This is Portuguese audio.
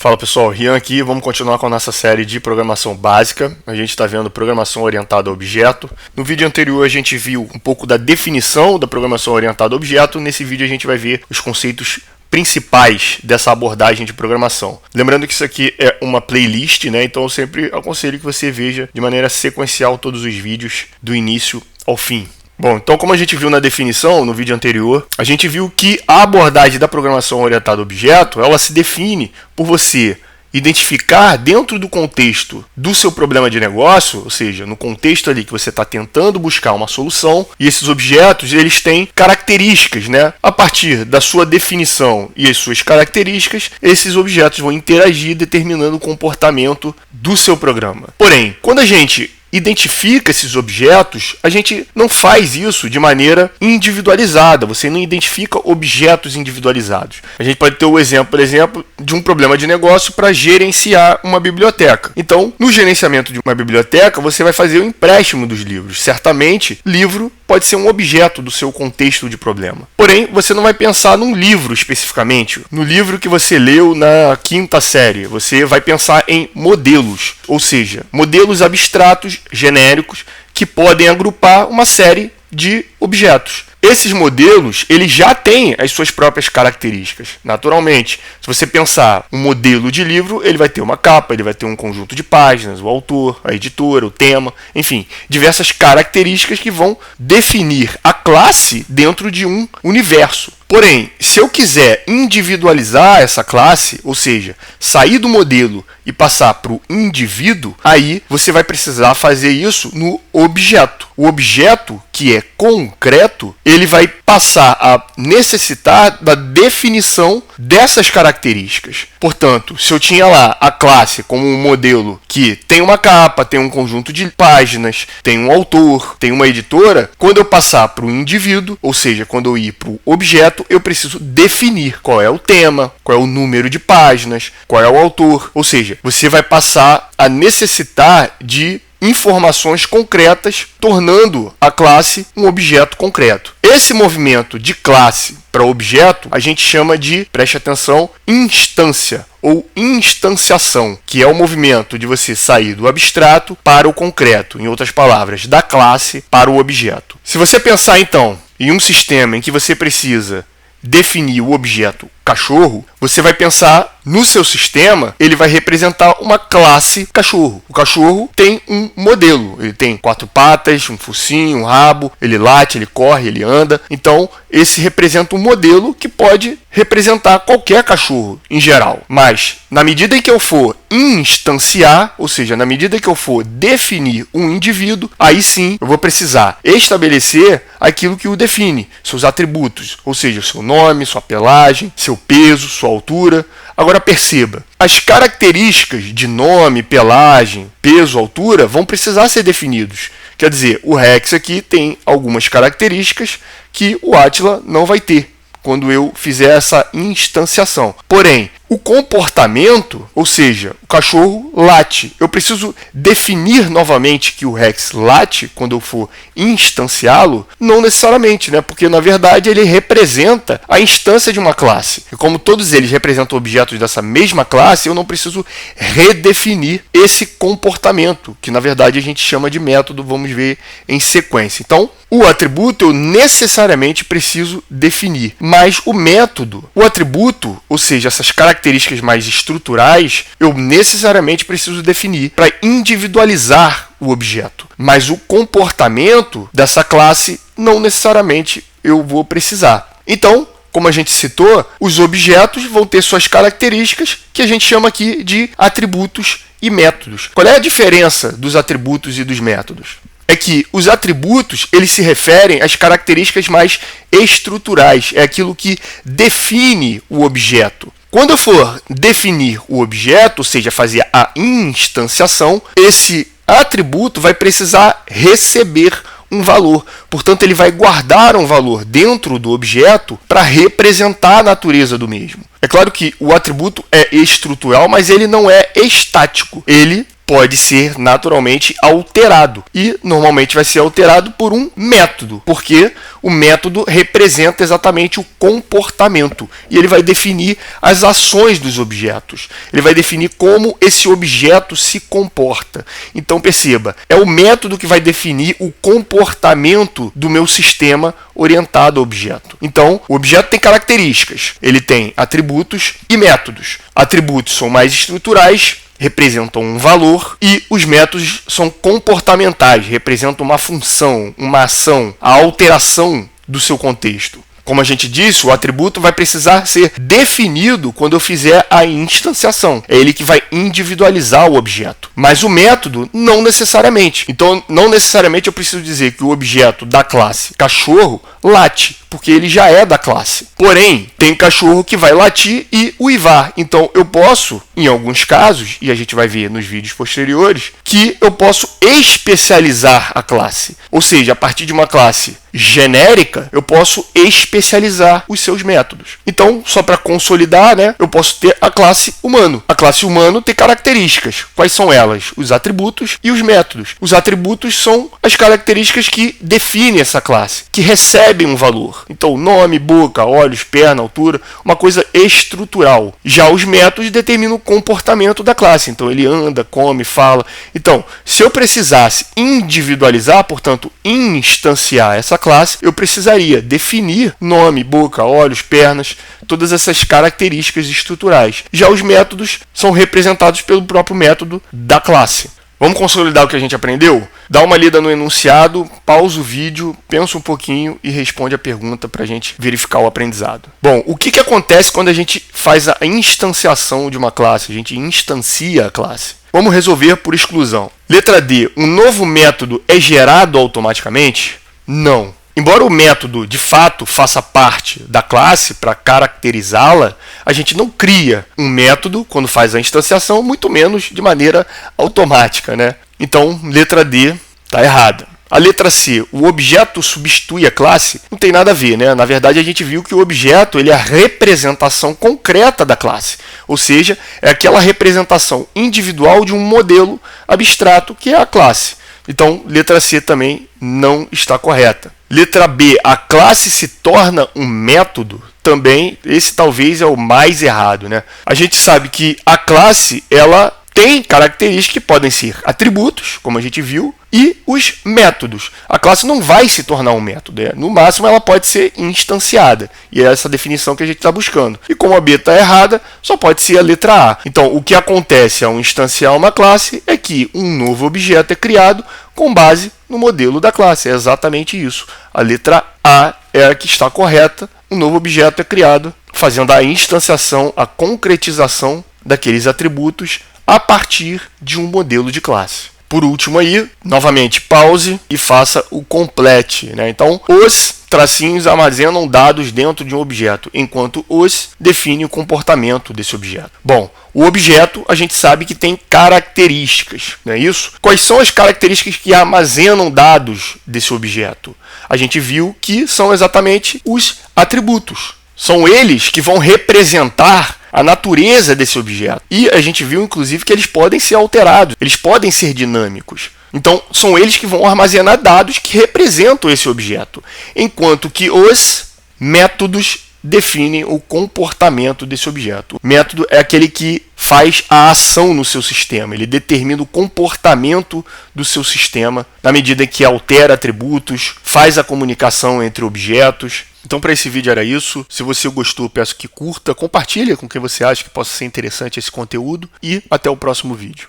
Fala pessoal, Rian aqui, vamos continuar com a nossa série de programação básica. A gente está vendo programação orientada a objeto. No vídeo anterior a gente viu um pouco da definição da programação orientada a objeto. Nesse vídeo a gente vai ver os conceitos principais dessa abordagem de programação. Lembrando que isso aqui é uma playlist, né? Então eu sempre aconselho que você veja de maneira sequencial todos os vídeos do início ao fim. Bom, então como a gente viu na definição, no vídeo anterior, a gente viu que a abordagem da programação orientada a objeto, ela se define por você identificar dentro do contexto do seu problema de negócio, ou seja, no contexto ali que você está tentando buscar uma solução, e esses objetos eles têm características, né? A partir da sua definição e as suas características, esses objetos vão interagir determinando o comportamento do seu programa. Porém, quando a gente identifica esses objetos, a gente não faz isso de maneira individualizada, você não identifica objetos individualizados. A gente pode ter o exemplo, por exemplo, de um problema de negócio para gerenciar uma biblioteca. Então, no gerenciamento de uma biblioteca, você vai fazer o empréstimo dos livros. Certamente, livro pode ser um objeto do seu contexto de problema. Porém, você não vai pensar num livro especificamente, no livro que você leu na 5ª série. Você vai pensar em modelos, ou seja, modelos abstratos, genéricos, que podem agrupar uma série de objetos. Esses modelos, eles já têm as suas próprias características. Naturalmente, se você pensar um modelo de livro, ele vai ter uma capa, ele vai ter um conjunto de páginas, o autor, a editora, o tema, enfim, diversas características que vão definir a classe dentro de um universo. Porém, se eu quiser individualizar essa classe, ou seja, sair do modelo e passar para o indivíduo, aí você vai precisar fazer isso no objeto. O objeto, que é concreto, ele vai passar a necessitar da definição dessas características. Portanto, se eu tinha lá a classe como um modelo que tem uma capa, tem um conjunto de páginas, tem um autor, tem uma editora, quando eu passar para o indivíduo, ou seja, quando eu ir para o objeto, eu preciso definir qual é o tema, qual é o número de páginas, qual é o autor. Ou seja, você vai passar a necessitar de informações concretas, tornando a classe um objeto concreto. Esse movimento de classe para objeto a gente chama de, preste atenção, instância ou instanciação, que é o movimento de você sair do abstrato para o concreto, em outras palavras, da classe para o objeto. Se você pensar então em um sistema em que você precisa definir o objeto cachorro, você vai pensar no seu sistema, ele vai representar uma classe cachorro. O cachorro tem um modelo, ele tem 4 patas, um focinho, um rabo, ele late, ele corre, ele anda. Então, esse representa um modelo que pode representar qualquer cachorro em geral. Mas, na medida em que eu for instanciar, ou seja, na medida que eu for definir um indivíduo, aí sim eu vou precisar estabelecer aquilo que o define, seus atributos, ou seja, seu nome, sua pelagem, seu peso, sua altura. Agora perceba, as características de nome, pelagem, peso, altura vão precisar ser definidos. Quer dizer, o Rex aqui tem algumas características que o Átila não vai ter quando eu fizer essa instanciação. Porém, o comportamento, ou seja, o cachorro late. Eu preciso definir novamente que o Rex late quando eu for instanciá-lo? Não necessariamente, né? Porque na verdade ele representa a instância de uma classe. E como todos eles representam objetos dessa mesma classe, eu não preciso redefinir esse comportamento, que na verdade a gente chama de método, vamos ver em sequência. Então, o atributo eu necessariamente preciso definir, mas o método, o atributo, ou seja, essas características mais estruturais, eu necessariamente preciso definir para individualizar o objeto. Mas o comportamento dessa classe não necessariamente eu vou precisar. Então, como a gente citou, os objetos vão ter suas características que a gente chama aqui de atributos e métodos. Qual é a diferença dos atributos e dos métodos? É que os atributos eles se referem às características mais estruturais, é aquilo que define o objeto. Quando eu for definir o objeto, ou seja, fazer a instanciação, esse atributo vai precisar receber um valor. Portanto, ele vai guardar um valor dentro do objeto para representar a natureza do mesmo. É claro que o atributo é estrutural, mas ele não é estático. Ele pode ser naturalmente alterado. E normalmente vai ser alterado por um método, porque o método representa exatamente o comportamento. E ele vai definir as ações dos objetos. Ele vai definir como esse objeto se comporta. Então perceba, é o método que vai definir o comportamento do meu sistema orientado ao objeto. Então, o objeto tem características. Ele tem atributos e métodos. Atributos são mais estruturais, representam um valor, e os métodos são comportamentais, representam uma função, uma ação, a alteração do seu contexto. Como a gente disse, o atributo vai precisar ser definido quando eu fizer a instanciação. É ele que vai individualizar o objeto. Mas o método, não necessariamente. Então, não necessariamente eu preciso dizer que o objeto da classe cachorro late, porque ele já é da classe. Porém, tem cachorro que vai latir e uivar. Então, eu posso, em alguns casos, e a gente vai ver nos vídeos posteriores, que eu posso especializar a classe. Ou seja, a partir de uma classe genérica, eu posso especializar os seus métodos. Então, só para consolidar, eu posso ter a classe humano. A classe humano tem características. Quais são elas? Os atributos e os métodos. Os atributos são as características que definem essa classe, que recebem um valor. Então, nome, boca, olhos, perna, altura, uma coisa estrutural. Já os métodos determinam o comportamento da classe. Então, ele anda, come, fala. Então, se eu precisasse individualizar, portanto, instanciar essa classe, eu precisaria definir nome, boca, olhos, pernas, todas essas características estruturais. Já os métodos são representados pelo próprio método da classe. Vamos consolidar o que a gente aprendeu? Dá uma lida no enunciado, pausa o vídeo, pensa um pouquinho e responde a pergunta para a gente verificar o aprendizado. Bom, o que acontece quando a gente faz a instanciação de uma classe? A gente instancia a classe. Vamos resolver por exclusão. Letra D. Um novo método é gerado automaticamente? Não. Embora o método, de fato, faça parte da classe para caracterizá-la, a gente não cria um método quando faz a instanciação, muito menos de maneira automática, Então, letra D está errada. A letra C, o objeto substitui a classe, não tem nada a ver, Na verdade, a gente viu que o objeto ele é a representação concreta da classe, ou seja, é aquela representação individual de um modelo abstrato que é a classe. Então, letra C também não está correta. Letra B, a classe se torna um método? Também, esse talvez é o mais errado, A gente sabe que a classe, ela tem características que podem ser atributos, como a gente viu, e os métodos. A classe não vai se tornar um método. No máximo, ela pode ser instanciada. E é essa definição que a gente está buscando. E como a B está errada, só pode ser a letra A. Então, o que acontece ao instanciar uma classe é que um novo objeto é criado com base no modelo da classe. É exatamente isso. A letra A é a que está correta. Um novo objeto é criado fazendo a instanciação, a concretização daqueles atributos a partir de um modelo de classe. Por último aí, novamente, pause e faça o complete. Então, os tracinhos armazenam dados dentro de um objeto, enquanto os define o comportamento desse objeto. Bom, o objeto a gente sabe que tem características, não é isso? Quais são as características que armazenam dados desse objeto? A gente viu que são exatamente os atributos. São eles que vão representar a natureza desse objeto. E a gente viu, inclusive, que eles podem ser alterados, eles podem ser dinâmicos. Então, são eles que vão armazenar dados que representam esse objeto, enquanto que os métodos definem o comportamento desse objeto. O método é aquele que faz a ação no seu sistema, ele determina o comportamento do seu sistema na medida em que altera atributos, faz a comunicação entre objetos. Então, para esse vídeo era isso. Se você gostou, peço que curta, compartilhe com quem você acha que possa ser interessante esse conteúdo e até o próximo vídeo.